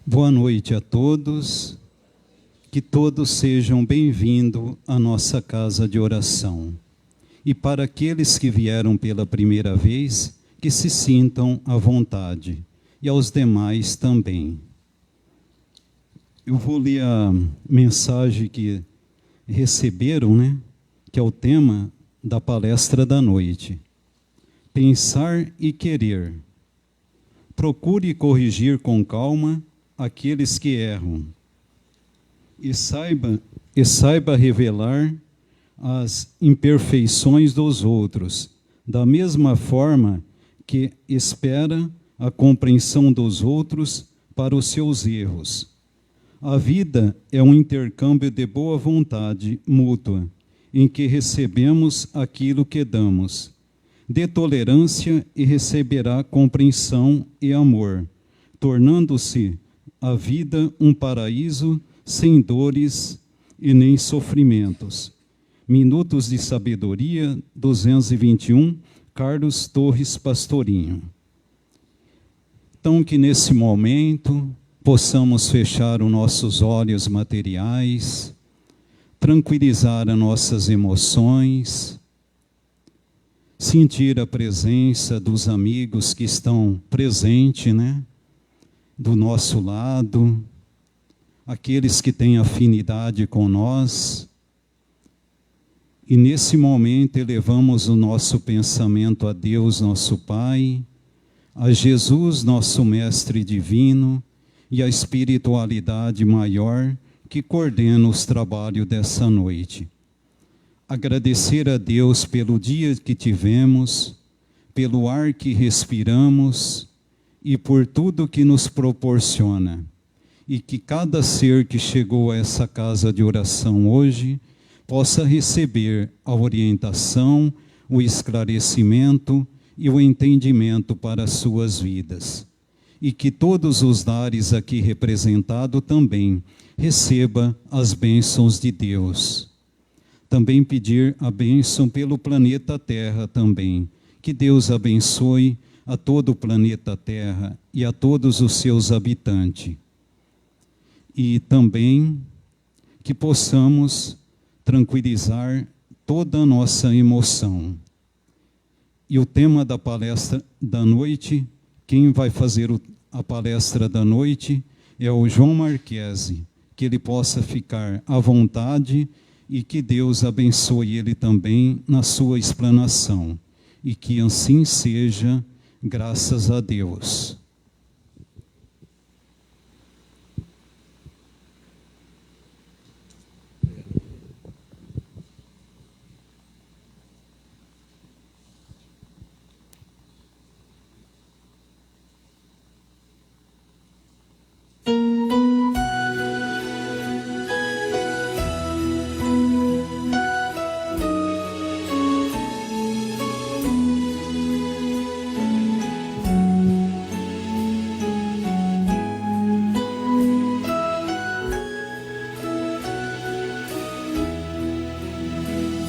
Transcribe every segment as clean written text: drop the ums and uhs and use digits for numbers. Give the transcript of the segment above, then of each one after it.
Boa noite a todos, que todos sejam bem-vindos à nossa casa de oração. E para aqueles que vieram pela primeira vez, que se sintam à vontade, e aos demais também. Eu vou ler a mensagem que receberam, que é o tema da palestra da noite. Pensar e querer. Procure corrigir com calma aqueles que erram, e saiba revelar as imperfeições dos outros, da mesma forma que espera a compreensão dos outros para os seus erros. A vida é um intercâmbio de boa vontade mútua, em que recebemos aquilo que damos. Dê tolerância e receberá compreensão e amor, tornando-se a vida um paraíso sem dores e nem sofrimentos. Minutos de Sabedoria, 221, Carlos Torres Pastorinho. Então, que nesse momento possamos fechar os nossos olhos materiais, tranquilizar as nossas emoções, sentir a presença dos amigos que estão presentes, do nosso lado, aqueles que têm afinidade com nós. E nesse momento elevamos o nosso pensamento a Deus, nosso Pai, a Jesus, nosso Mestre Divino, e a espiritualidade maior que coordena os trabalhos dessa noite. Agradecer a Deus pelo dia que tivemos, pelo ar que respiramos e por tudo que nos proporciona. E que cada ser que chegou a essa casa de oração hoje possa receber a orientação, o esclarecimento e o entendimento para as suas vidas. E que todos os lares aqui representados também receba as bênçãos de Deus. Também pedir a bênção pelo planeta Terra também. Que Deus abençoe a todo o planeta Terra e a todos os seus habitantes. E também que possamos tranquilizar toda a nossa emoção. E o tema da palestra da noite, quem vai fazer a palestra da noite é o João Marquese, que ele possa ficar à vontade e que Deus abençoe ele também na sua explanação. E que assim seja, graças a Deus.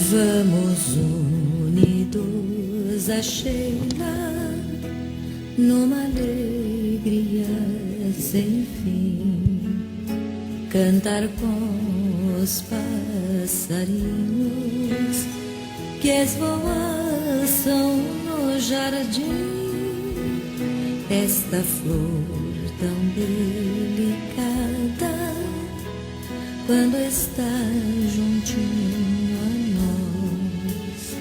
Vamos unidos a Sheila, numa alegria sem fim, cantar com os passarinhos que esvoaçam no jardim, esta flor tão delicada, quando está juntinho a nós,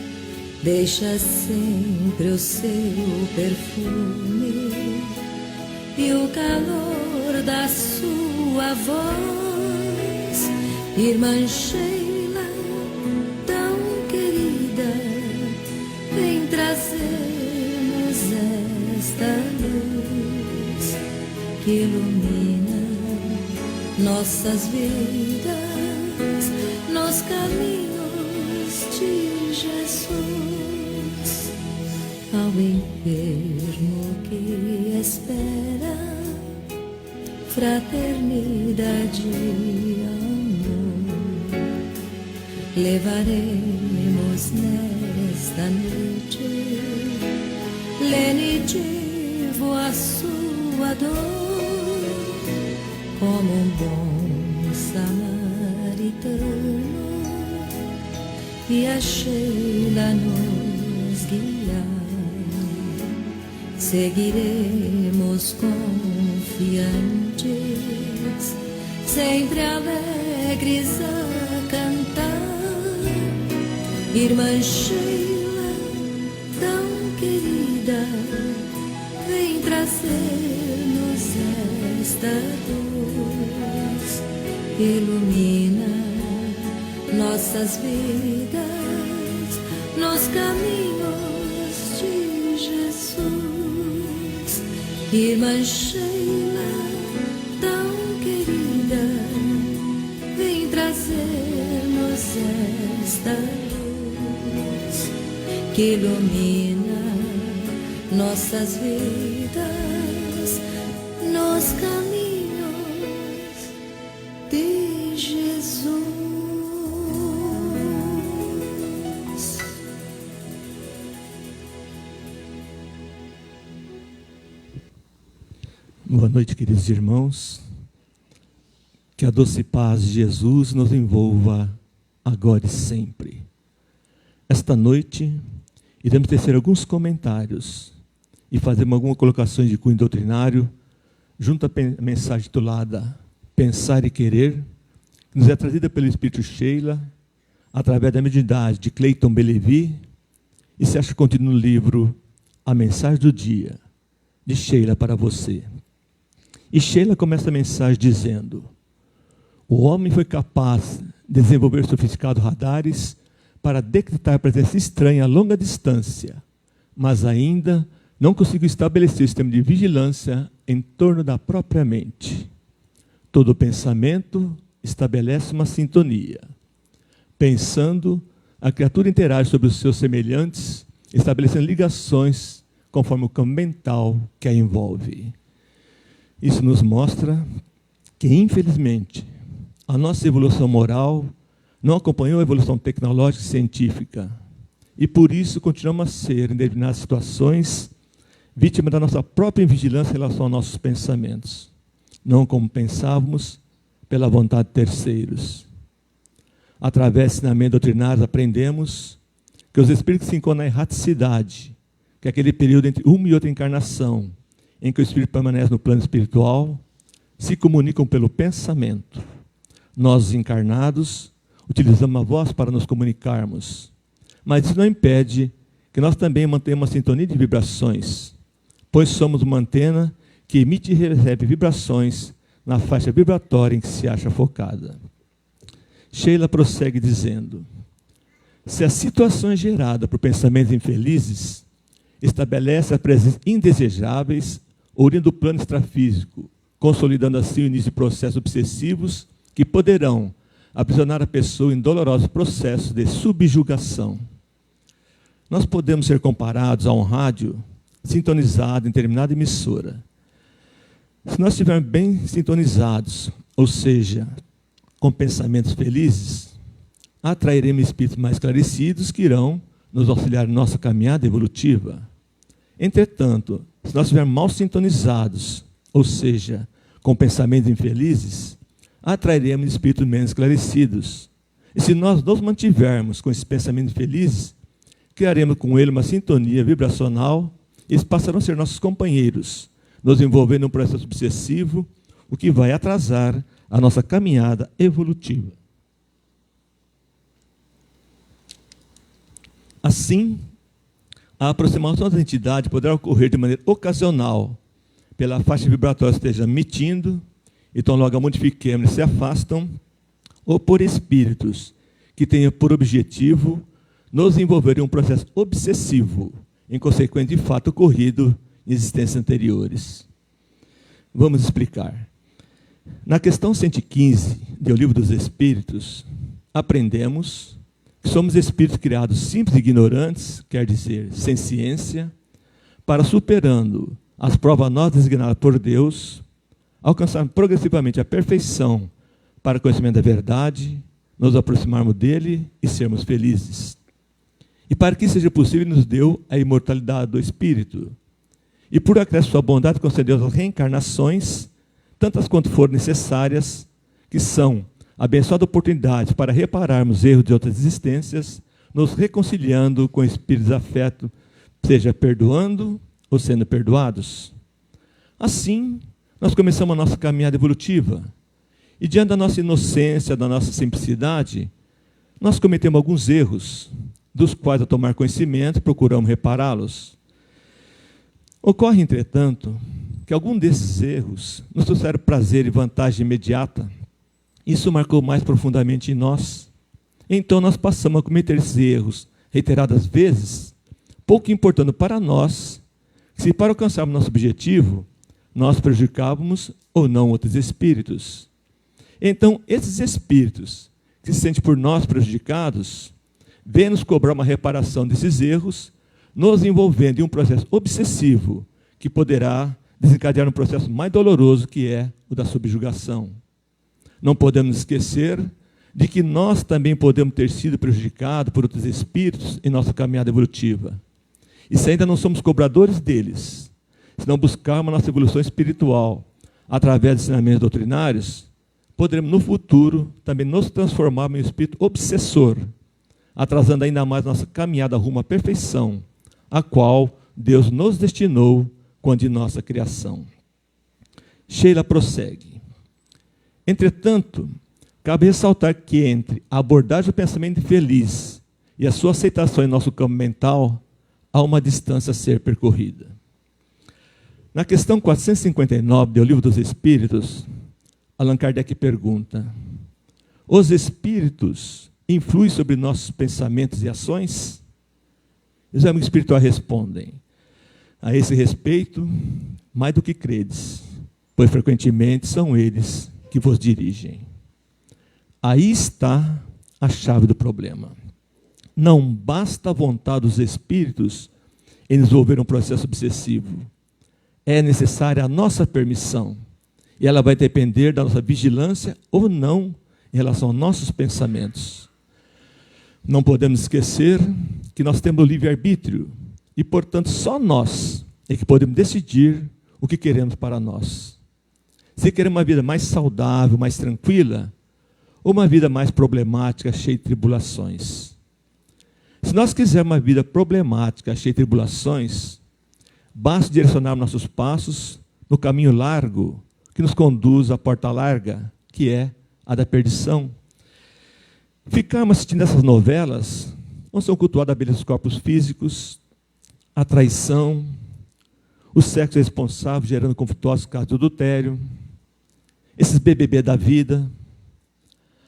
deixa sempre o seu perfume e o calor da sua voz. Irmã Sheila, tão querida, vem trazer-nos esta luz que ilumina nossas vidas nos caminhos de Jesus. Ao enfermo que espera fraternidade e amor, levaremos nesta noite lenitivo a sua dor, como um bom samaritano, e a Sheila nos guiar. Seguiremos confiantes, sempre alegres a cantar. Irmã Sheila, tão querida, vem trazer-nos esta luz, ilumina nossas vidas nos caminhos de Jesus. Irmã Sheila, tão querida, vem trazer-nos esta luz que ilumina nossas vidas nos caminhos de Jesus. Boa noite, queridos irmãos. Que a doce paz de Jesus nos envolva agora e sempre. Esta noite, iremos tecer alguns comentários e fazer algumas colocações de cunho doutrinário junto à mensagem titulada Pensar e Querer, que nos é trazida pelo Espírito Sheila, através da mediunidade de Clayton Bellevue, e se acha contido no livro A Mensagem do Dia, de Sheila para você. E Sheila começa a mensagem dizendo: o homem foi capaz de desenvolver sofisticados radares para detectar a presença estranha a longa distância, mas ainda não conseguiu estabelecer o sistema de vigilância em torno da própria mente. Todo pensamento estabelece uma sintonia. Pensando, a criatura interage sobre os seus semelhantes, estabelecendo ligações conforme o campo mental que a envolve. Isso nos mostra que, infelizmente, a nossa evolução moral não acompanhou a evolução tecnológica e científica. E por isso continuamos a ser, em determinadas situações, vítima da nossa própria invigilância em relação aos nossos pensamentos. Não como pensávamos, pela vontade de terceiros. Através de ensinamentos doutrinários, aprendemos que os espíritos se encontram na erraticidade, que é aquele período entre uma e outra encarnação, em que o espírito permanece no plano espiritual, se comunicam pelo pensamento. Nós, encarnados, utilizamos a voz para nos comunicarmos, mas isso não impede que nós também mantenhamos uma sintonia de vibrações, pois somos uma antena que emite e recebe vibrações na faixa vibratória em que se acha focada. Sheila prossegue dizendo: se a situação é gerada por pensamentos infelizes, estabelece as presenças indesejáveis oriundo do plano extrafísico, consolidando assim o início de processos obsessivos que poderão aprisionar a pessoa em dolorosos processos de subjugação. Nós podemos ser comparados a um rádio sintonizado em determinada emissora. Se nós estivermos bem sintonizados, ou seja, com pensamentos felizes, atrairemos espíritos mais esclarecidos que irão nos auxiliar em nossa caminhada evolutiva. Entretanto, se nós estivermos mal sintonizados, ou seja, com pensamentos infelizes, atrairemos espíritos menos esclarecidos. E se nós nos mantivermos com esses pensamentos felizes, criaremos com ele uma sintonia vibracional e eles passarão a ser nossos companheiros, nos envolvendo em um processo obsessivo, o que vai atrasar a nossa caminhada evolutiva. Assim, a aproximação das entidades poderá ocorrer de maneira ocasional, pela faixa vibratória que esteja emitindo, então logo a modifiquemos e se afastam, ou por espíritos que tenham por objetivo nos envolver em um processo obsessivo, em consequência de fato ocorrido em existências anteriores. Vamos explicar. Na questão 115 do Livro dos Espíritos, aprendemos que somos espíritos criados simples e ignorantes, quer dizer, sem ciência, para, superando as provas nós designadas por Deus, alcançar progressivamente a perfeição para o conhecimento da verdade, nos aproximarmos dele e sermos felizes. E para que isso seja possível, nos deu a imortalidade do Espírito. E por acréscimo sua bondade, concedeu as reencarnações tantas quanto forem necessárias, que são abençoadas oportunidades para repararmos erros de outras existências, nos reconciliando com espíritos de afeto, seja perdoando ou sendo perdoados. Assim, nós começamos a nossa caminhada evolutiva. E diante da nossa inocência, da nossa simplicidade, nós cometemos alguns erros, dos quais, ao tomar conhecimento, procuramos repará-los. Ocorre, entretanto, que algum desses erros nos trouxeram prazer e vantagem imediata. Isso marcou mais profundamente em nós. Então nós passamos a cometer esses erros reiteradas vezes, pouco importando para nós, se para alcançarmos nosso objetivo, nós prejudicávamos ou não outros espíritos. Então, esses espíritos que se sentem por nós prejudicados, vêm nos cobrar uma reparação desses erros, nos envolvendo em um processo obsessivo, que poderá desencadear um processo mais doloroso, que é o da subjugação. Não podemos esquecer de que nós também podemos ter sido prejudicados por outros espíritos em nossa caminhada evolutiva. E se ainda não somos cobradores deles, se não buscarmos a nossa evolução espiritual através de ensinamentos doutrinários, poderemos no futuro também nos transformar em um espírito obsessor, atrasando ainda mais nossa caminhada rumo à perfeição, a qual Deus nos destinou quando de nossa criação. Sheila prossegue. Entretanto, cabe ressaltar que entre a abordagem do pensamento infeliz e a sua aceitação em nosso campo mental, há uma distância a ser percorrida. Na questão 459 do Livro dos Espíritos, Allan Kardec pergunta: os espíritos influem sobre nossos pensamentos e ações? Os amigos espirituais respondem: a esse respeito, mais do que credes, pois frequentemente são eles que vos dirigem. Aí está a chave do problema. Não basta a vontade dos espíritos em desenvolver um processo obsessivo. É necessária a nossa permissão. E ela vai depender da nossa vigilância ou não em relação aos nossos pensamentos. Não podemos esquecer que nós temos o livre-arbítrio e, portanto, só nós é que podemos decidir o que queremos para nós. Se queremos uma vida mais saudável, mais tranquila, ou uma vida mais problemática, cheia de tribulações. Se nós quisermos uma vida problemática, cheia de tribulações, basta direcionar nossos passos no caminho largo que nos conduz à porta larga, que é a da perdição. Ficarmos assistindo essas novelas, onde são cultuados a beleza dos corpos físicos, a traição, o sexo responsável gerando conflituosos casos de adultério, esses BBB da vida.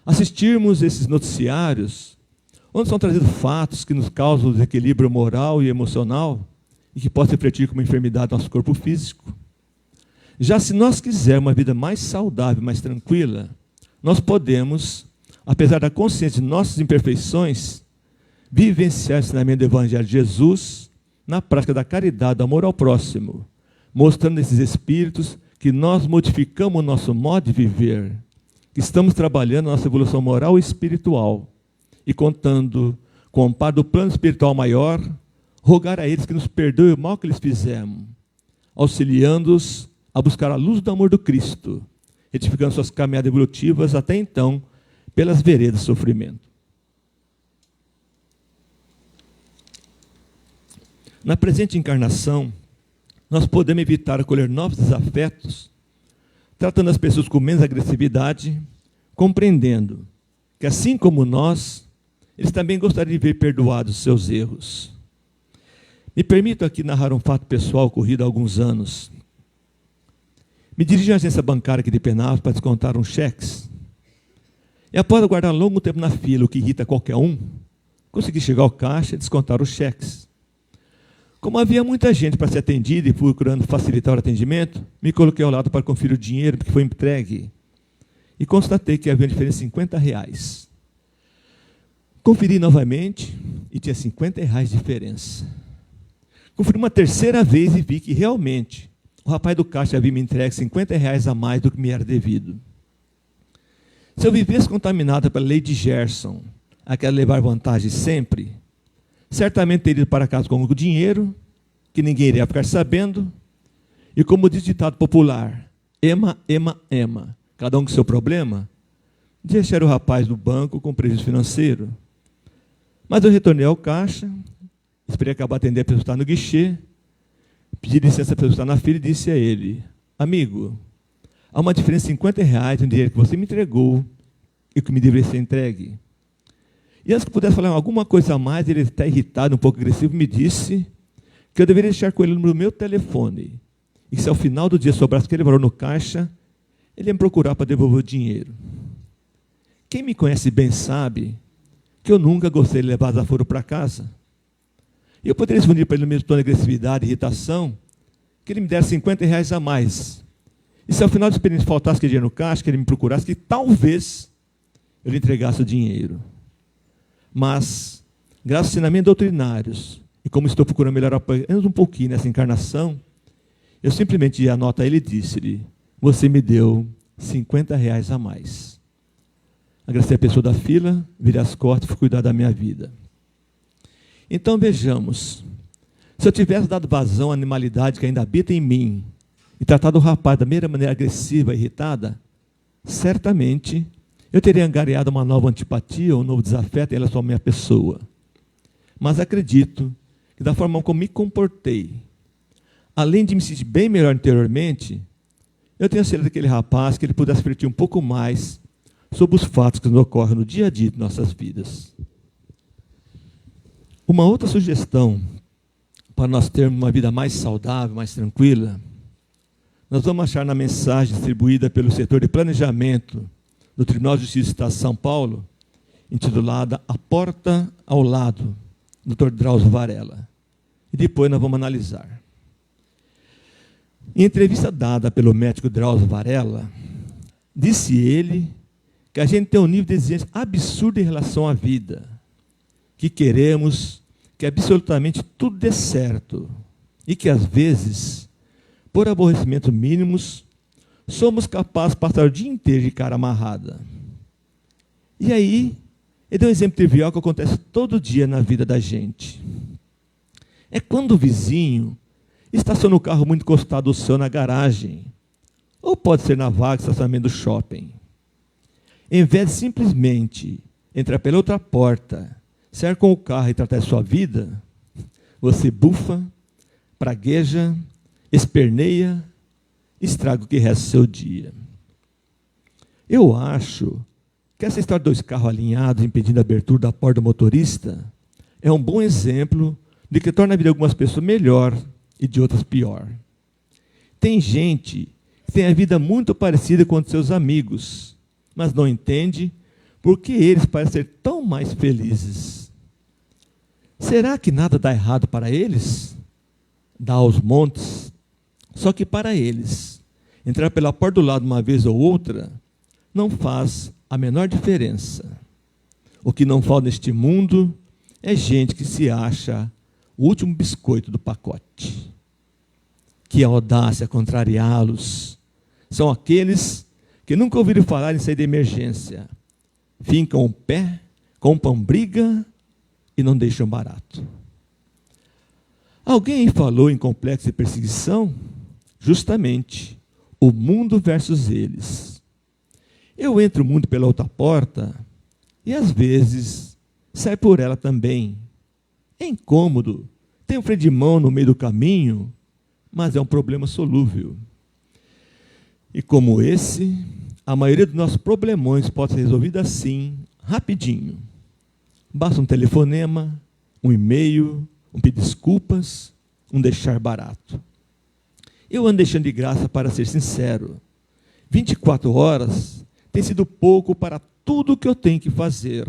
Assistirmos esses noticiários, onde são trazidos fatos que nos causam desequilíbrio moral e emocional, e que possam refletir como enfermidade no nosso corpo físico. Já se nós quisermos uma vida mais saudável, mais tranquila, nós podemos, apesar da consciência de nossas imperfeições, vivenciar o ensinamento do Evangelho de Jesus na prática da caridade, do amor ao próximo, mostrando esses espíritos que nós modificamos o nosso modo de viver, que estamos trabalhando a nossa evolução moral e espiritual, e contando com o amparo do plano espiritual maior, rogar a eles que nos perdoem o mal que eles fizemos, auxiliando-os a buscar a luz do amor do Cristo, retificando suas caminhadas evolutivas até então pelas veredas do sofrimento. Na presente encarnação, nós podemos evitar acolher novos desafetos, tratando as pessoas com menos agressividade, compreendendo que, assim como nós, eles também gostariam de ver perdoados os seus erros. Me permito aqui narrar um fato pessoal ocorrido há alguns anos. Me dirigi à agência bancária aqui de Penápolis para descontar uns cheques. E após aguardar um longo tempo na fila, o que irrita qualquer um, consegui chegar ao caixa e descontar os cheques. Como havia muita gente para ser atendida e procurando facilitar o atendimento, me coloquei ao lado para conferir o dinheiro que foi entregue. E constatei que havia uma diferença de R$50. Conferi novamente e tinha R$50 de diferença. Conferi uma terceira vez e vi que realmente o rapaz do caixa havia me entregue R$50 a mais do que me era devido. Se eu vivesse contaminado pela lei de Gerson, aquela levar vantagem sempre, certamente teria ido para casa com o dinheiro, que ninguém iria ficar sabendo, e como diz o ditado popular, ema. Cada um com seu problema. Deixar o rapaz do banco com prejuízo financeiro. Mas eu retornei ao caixa, esperei acabar atender a pessoa que está no guichê, pedi licença a pessoa que está na fila e disse a ele: amigo, há uma diferença de R$50 entre o dinheiro que você me entregou e o que me deveria ser entregue. E antes que pudesse falar alguma coisa a mais, ele está irritado, um pouco agressivo, me disse que eu deveria deixar com ele o número do meu telefone e que se ao final do dia sobrasse aquele valor no caixa, ele ia me procurar para devolver o dinheiro. Quem me conhece bem sabe que eu nunca gostei de levar desaforo para casa. E eu poderia responder para ele no mesmo tom de agressividade e irritação, que ele me desse R$50 a mais. E se ao final da experiência faltasse aquele dinheiro no caixa, que ele me procurasse, que talvez eu lhe entregasse o dinheiro. Mas, graças aos ensinamentos doutrinários, e como estou procurando melhorar apenas um pouquinho nessa encarnação, eu simplesmente ia anotar ele e disse-lhe: você me deu R$50 a mais. Agradeci a pessoa da fila, virei as costas e fui cuidar da minha vida. Então vejamos, se eu tivesse dado vazão à animalidade que ainda habita em mim e tratado o rapaz da mesma maneira agressiva e irritada, certamente eu teria angariado uma nova antipatia ou um novo desafeto em relação à minha pessoa. Mas acredito que da forma como me comportei, além de me sentir bem melhor interiormente, eu tenho certeza daquele rapaz que ele pudesse refletir um pouco mais sobre os fatos que nos ocorrem no dia a dia de nossas vidas. Uma outra sugestão para nós termos uma vida mais saudável, mais tranquila, nós vamos achar na mensagem distribuída pelo setor de planejamento do Tribunal de Justiça do Estado de São Paulo, intitulada A Porta ao Lado, Dr. Drauzio Varela. E depois nós vamos analisar. Em entrevista dada pelo médico Drauzio Varela, disse ele que a gente tem um nível de exigência absurdo em relação à vida, que queremos que absolutamente tudo dê certo e que, às vezes, por aborrecimentos mínimos, somos capazes de passar o dia inteiro de cara amarrada. E aí, ele deu um exemplo trivial que acontece todo dia na vida da gente. É quando o vizinho estaciona o carro muito encostado ao seu na garagem, ou pode ser na vaga de estacionamento do shopping. Em vez de simplesmente entrar pela outra porta, sair com o carro e tratar de sua vida, você bufa, pragueja, esperneia, estraga o que resta do seu dia. Eu acho que essa história de dois carros alinhados impedindo a abertura da porta do motorista é um bom exemplo de que torna a vida de algumas pessoas melhor e de outras pior. Tem gente que tem a vida muito parecida com a de seus amigos, mas não entende por que eles parecem ser tão mais felizes. Será que nada dá errado para eles? Dá aos montes. Só que para eles, entrar pela porta do lado uma vez ou outra não faz a menor diferença. O que não falta neste mundo é gente que se acha o último biscoito do pacote. Que audácia contrariá-los. São aqueles que nunca ouviram falar em sair da emergência. Fincam o pé, compram briga e não deixam barato. Alguém falou em complexo de perseguição? Justamente, o mundo versus eles. Eu entro o mundo pela outra porta e às vezes saio por ela também. É incômodo, tem um freio de mão no meio do caminho, mas é um problema solúvel. E como esse, a maioria dos nossos problemões pode ser resolvida assim, rapidinho. Basta um telefonema, um e-mail, um pedir desculpas, um deixar barato. Eu ando deixando de graça, para ser sincero. 24 horas tem sido pouco para tudo o que eu tenho que fazer.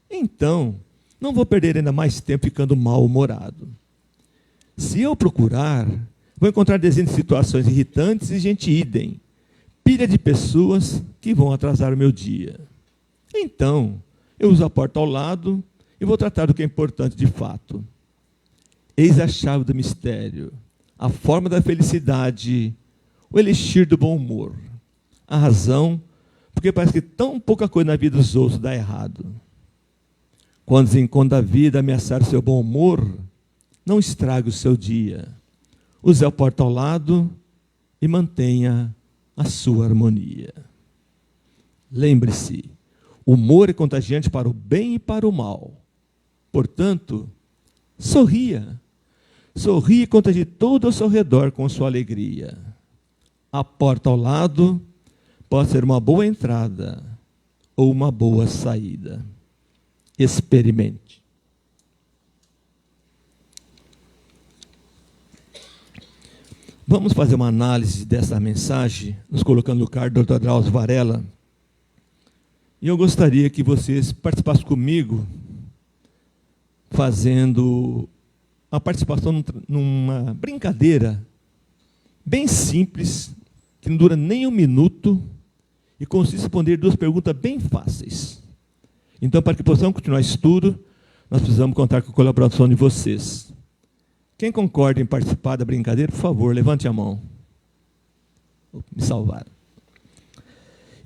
Então, não vou perder ainda mais tempo ficando mal-humorado. Se eu procurar, vou encontrar dezenas de situações irritantes e gente idem. Pilha de pessoas que vão atrasar o meu dia. Então, eu uso a porta ao lado e vou tratar do que é importante de fato. Eis a chave do mistério, a forma da felicidade, o elixir do bom humor. A razão, porque parece que tão pouca coisa na vida dos outros dá errado. Quando os encontros da vida ameaçar o seu bom humor, não estrague o seu dia. Use a porta ao lado e mantenha a sua harmonia. Lembre-se, o humor é contagiante para o bem e para o mal. Portanto, sorria. Sorria e contagie todo ao seu redor com sua alegria. A porta ao lado pode ser uma boa entrada ou uma boa saída. Experimente. Vamos fazer uma análise dessa mensagem, nos colocando no lugar do Dr. Drauzio Varela. E eu gostaria que vocês participassem comigo, fazendo a participação numa brincadeira bem simples, que não dura nem um minuto, e consiste em responder 2 perguntas bem fáceis. Então, para que possamos continuar o estudo, nós precisamos contar com a colaboração de vocês. Quem concorda em participar da brincadeira, por favor, levante a mão. Me salvaram.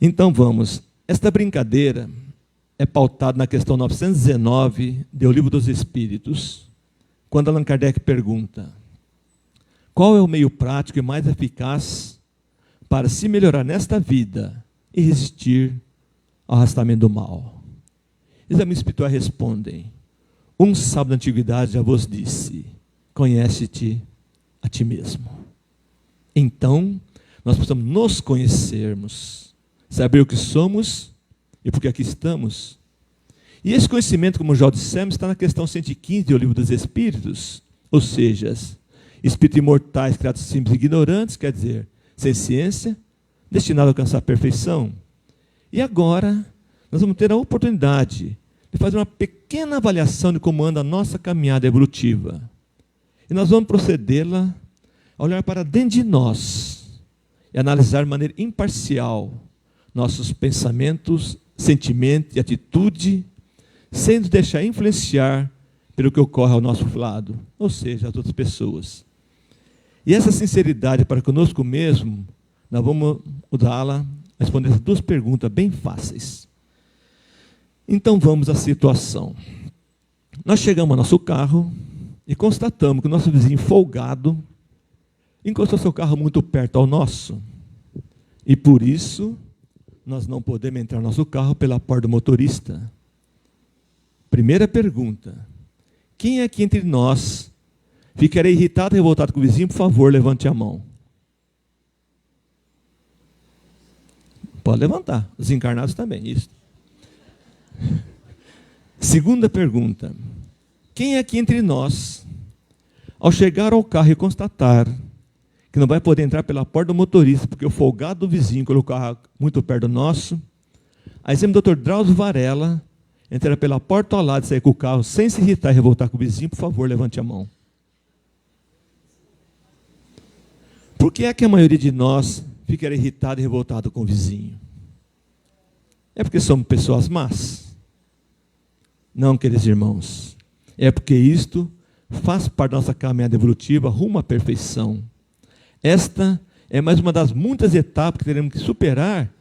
Então vamos. Esta brincadeira é pautada na questão 919 do Livro dos Espíritos, quando Allan Kardec pergunta: qual é o meio prático e mais eficaz para se melhorar nesta vida e resistir ao arrastamento do mal? Exames espirituais respondem: um sábio da antiguidade já vos disse, conhece-te a ti mesmo. Então, nós precisamos nos conhecermos, saber o que somos e por que aqui estamos. E esse conhecimento, como já dissemos, está na questão 115 do Livro dos Espíritos, ou seja, espíritos imortais criados simples e ignorantes, quer dizer, sem ciência, destinados a alcançar a perfeição. E agora, nós vamos ter a oportunidade de fazer uma pequena avaliação de como anda a nossa caminhada evolutiva. E nós vamos procedê-la a olhar para dentro de nós e analisar de maneira imparcial nossos pensamentos, sentimentos e atitude, sem nos deixar influenciar pelo que ocorre ao nosso lado, ou seja, as outras pessoas. E essa sinceridade para conosco mesmo, nós vamos usá-la a responder essas 2 perguntas bem fáceis. Então vamos à situação. Nós chegamos ao nosso carro e constatamos que o nosso vizinho folgado encostou seu carro muito perto ao nosso. E por isso, nós não podemos entrar no nosso carro pela porta do motorista. Primeira pergunta: quem aqui entre nós ficaria irritado e revoltado com o vizinho? Por favor, levante a mão. Pode levantar, os encarnados também, isso. Segunda pergunta: quem aqui entre nós, ao chegar ao carro e constatar que não vai poder entrar pela porta do motorista, porque o folgado do vizinho colocou o carro muito perto do nosso, a exemplo do Dr. Drauzio Varela, entrar pela porta ao lado e sair com o carro sem se irritar e revoltar com o vizinho? Por favor, levante a mão. Por que é que a maioria de nós fica irritado e revoltado com o vizinho? É porque somos pessoas más? Não, queridos irmãos. É porque isto faz parte da nossa caminhada evolutiva rumo à perfeição. Esta é mais uma das muitas etapas que teremos que superar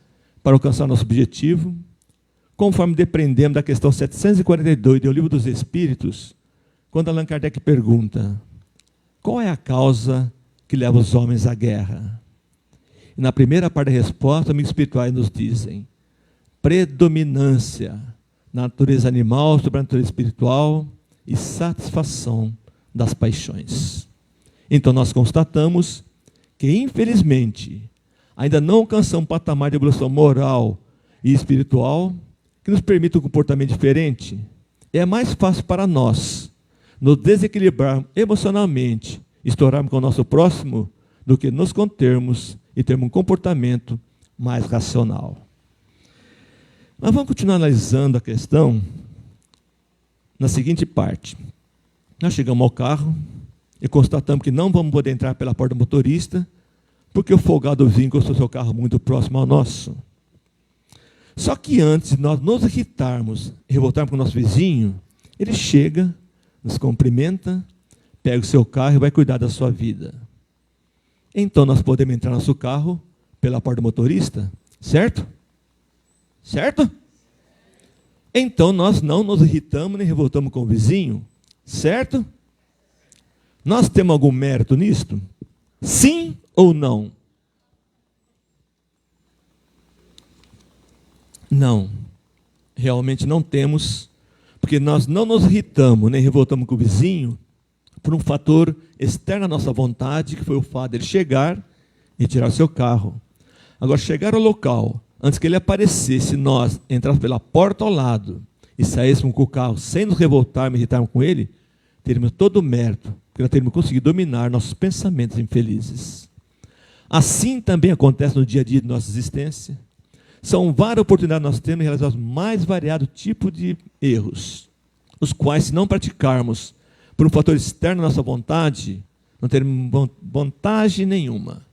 para alcançar nosso objetivo, conforme depreendemos da questão 742 do Livro dos Espíritos, quando Allan Kardec pergunta: qual é a causa que leva os homens à guerra? E na primeira parte da resposta, amigos espirituais nos dizem: predominância na natureza animal sobre a natureza espiritual e satisfação das paixões. Então nós constatamos que, infelizmente, ainda não alcançamos um patamar de evolução moral e espiritual que nos permita um comportamento diferente. É mais fácil para nós nos desequilibrar emocionalmente, estourarmos com o nosso próximo, do que nos contermos e termos um comportamento mais racional. Mas vamos continuar analisando a questão na seguinte parte. Nós chegamos ao carro e constatamos que não vamos poder entrar pela porta do motorista, porque o folgado vizinho encostou seu carro muito próximo ao nosso. Só que antes de nós nos irritarmos e revoltarmos com o nosso vizinho, ele chega, nos cumprimenta, pega o seu carro e vai cuidar da sua vida. Então nós podemos entrar no nosso carro pela porta do motorista, certo? Certo? Então nós não nos irritamos nem revoltamos com o vizinho, certo? Nós temos algum mérito nisto? Sim ou não? Não, realmente não temos, porque nós não nos irritamos, nem revoltamos com o vizinho, por um fator externo à nossa vontade, que foi o fato dele chegar e tirar o seu carro. Agora, chegar ao local, antes que ele aparecesse, nós entrássemos pela porta ao lado e saíssemos com o carro sem nos revoltar, me irritarmos com ele, teríamos todo o mérito, porque nós teríamos conseguido dominar nossos pensamentos infelizes. Assim também acontece no dia a dia de nossa existência. São várias oportunidades que nós temos de realizar os mais variados tipos de erros, os quais, se não praticarmos por um fator externo à nossa vontade, não teremos vantagem nenhuma,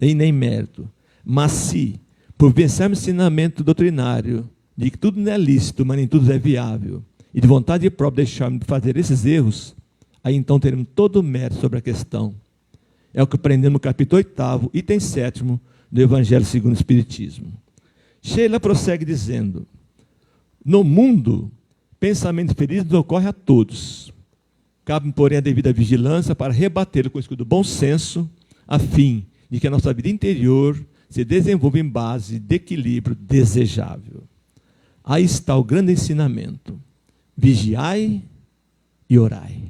e nem mérito. Mas se, por vencermos o ensinamento doutrinário, de que tudo não é lícito, mas nem tudo é viável, e de vontade própria deixarmos de fazer esses erros, aí então teremos todo o mérito sobre a questão. É o que aprendemos no capítulo 8º, item 7º, do Evangelho segundo o Espiritismo. Sheila prossegue dizendo: no mundo, pensamento feliz nos ocorre a todos. Cabe, porém, a devida vigilância para rebatê-lo com o escudo do bom senso, a fim de que a nossa vida interior se desenvolva em base de equilíbrio desejável. Aí está o grande ensinamento: vigiai e orai.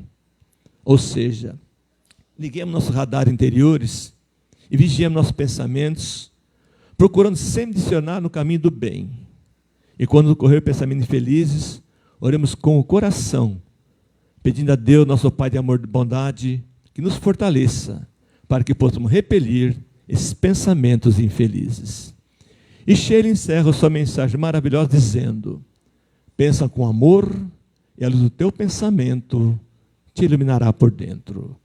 Ou seja, liguemos nossos radares interiores e vigiemos nossos pensamentos, procurando sempre direcionar no caminho do bem. E quando ocorrer pensamentos infelizes, oremos com o coração, pedindo a Deus, nosso Pai de amor e de bondade, que nos fortaleça, para que possamos repelir esses pensamentos infelizes. E Sheila encerra sua mensagem maravilhosa dizendo: pensa com amor, e a luz do teu pensamento te iluminará por dentro.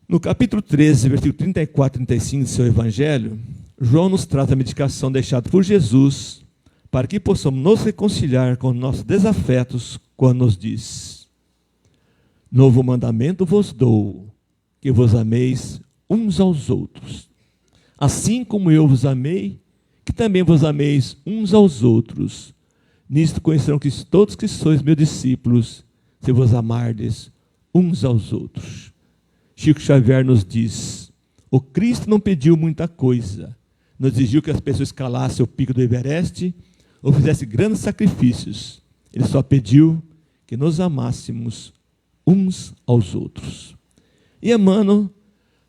No capítulo 13, versículo 34 e 35 do seu Evangelho, João nos traz a medicação deixada por Jesus para que possamos nos reconciliar com nossos desafetos, quando nos diz: novo mandamento vos dou, que vos ameis uns aos outros. Assim como eu vos amei, que também vos ameis uns aos outros. Nisto conhecerão que todos que sois meus discípulos, se vos amardes uns aos outros. Chico Xavier nos diz: o Cristo não pediu muita coisa, não exigiu que as pessoas escalassem o pico do Everest ou fizessem grandes sacrifícios. Ele só pediu que nos amássemos uns aos outros. E Emmanuel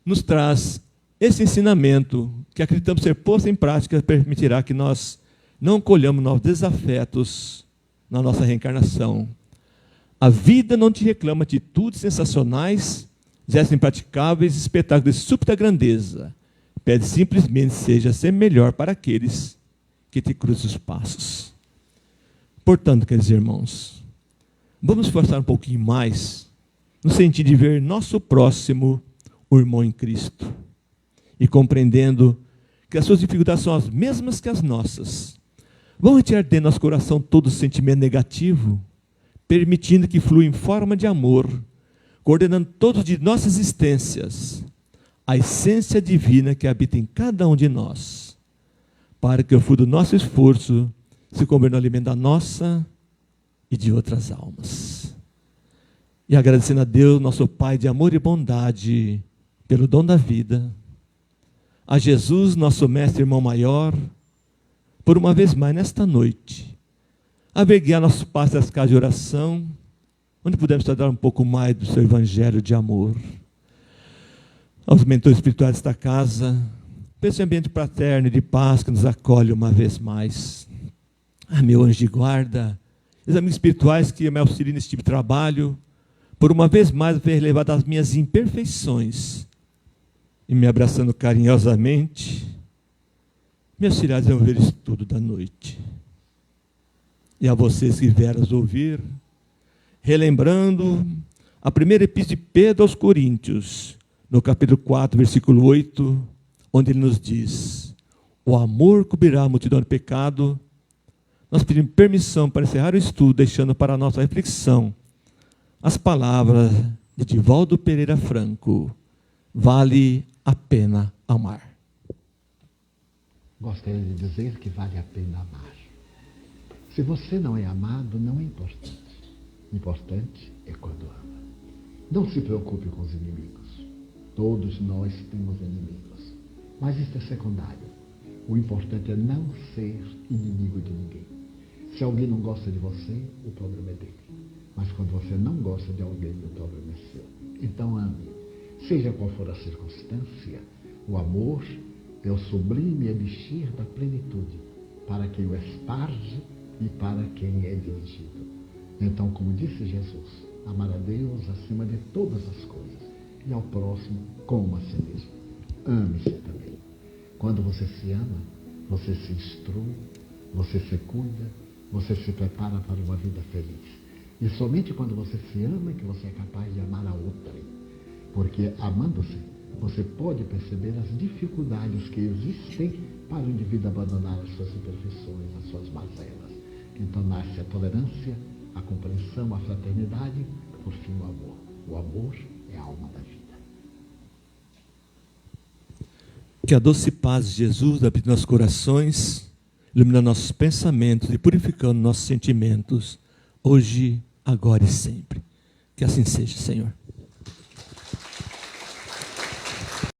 nos traz esse ensinamento, que acreditamos ser posto em prática, permitirá que nós não colhamos novos desafetos na nossa reencarnação. A vida não te reclama atitudes sensacionais, gestos impraticáveis, espetáculos de súbita grandeza. Pede simplesmente seja sempre melhor para aqueles que te cruzam os passos. Portanto, queridos irmãos, vamos esforçar um pouquinho mais no sentido de ver nosso próximo o irmão em Cristo, e compreendendo que as suas dificuldades são as mesmas que as nossas. Vamos retirar de nosso coração todo sentimento negativo, permitindo que flua em forma de amor, coordenando todos de nossas existências, a essência divina que habita em cada um de nós, para que o fruto do nosso esforço se converta no alimento da nossa e de outras almas. E agradecendo a Deus, nosso Pai de amor e bondade, pelo dom da vida, a Jesus, nosso mestre e irmão maior, por uma vez mais nesta noite, averguear nossos passos das casas de oração, onde pudemos estudar um pouco mais do seu evangelho de amor. Aos mentores espirituais desta casa, por esse ambiente fraterno e de paz que nos acolhe uma vez mais. Meu anjo de guarda, os amigos espirituais que me auxiliam nesse tipo de trabalho, por uma vez mais ver levado as minhas imperfeições e me abraçando carinhosamente, me auxiliar a desenvolver o estudo da noite. E a vocês que vieram ouvir, relembrando a primeira epístola de Pedro aos Coríntios, no capítulo 4, versículo 8, onde ele nos diz: o amor cobrirá a multidão de pecado. Nós pedimos permissão para encerrar o estudo, deixando para a nossa reflexão as palavras de Divaldo Pereira Franco: vale a pena amar. Gostaria de dizer que vale a pena amar. Se você não é amado, não é importante. Importante é quando ama. Não se preocupe com os inimigos. Todos nós temos inimigos. Mas isso é secundário. O importante é não ser inimigo de ninguém. Se alguém não gosta de você, o problema é dele. Mas quando você não gosta de alguém, o problema é seu. Então ame. Seja qual for a circunstância, o amor é o sublime elixir da plenitude, para quem o esparge e para quem é dirigido. Então, como disse Jesus, amar a Deus acima de todas as coisas e ao próximo como a si mesmo. Ame-se também. Quando você se ama, você se instrui, você se cuida, você se prepara para uma vida feliz. E somente quando você se ama é que você é capaz de amar a outrem. Porque amando-se, você pode perceber as dificuldades que existem para o indivíduo abandonar as suas imperfeições, as suas mazelas. Então nasce a tolerância, a compreensão, a fraternidade, por fim o amor. O amor é a alma da vida. Que a doce paz de Jesus habite nossos corações, iluminando nossos pensamentos e purificando nossos sentimentos, hoje, agora e sempre. Que assim seja, Senhor.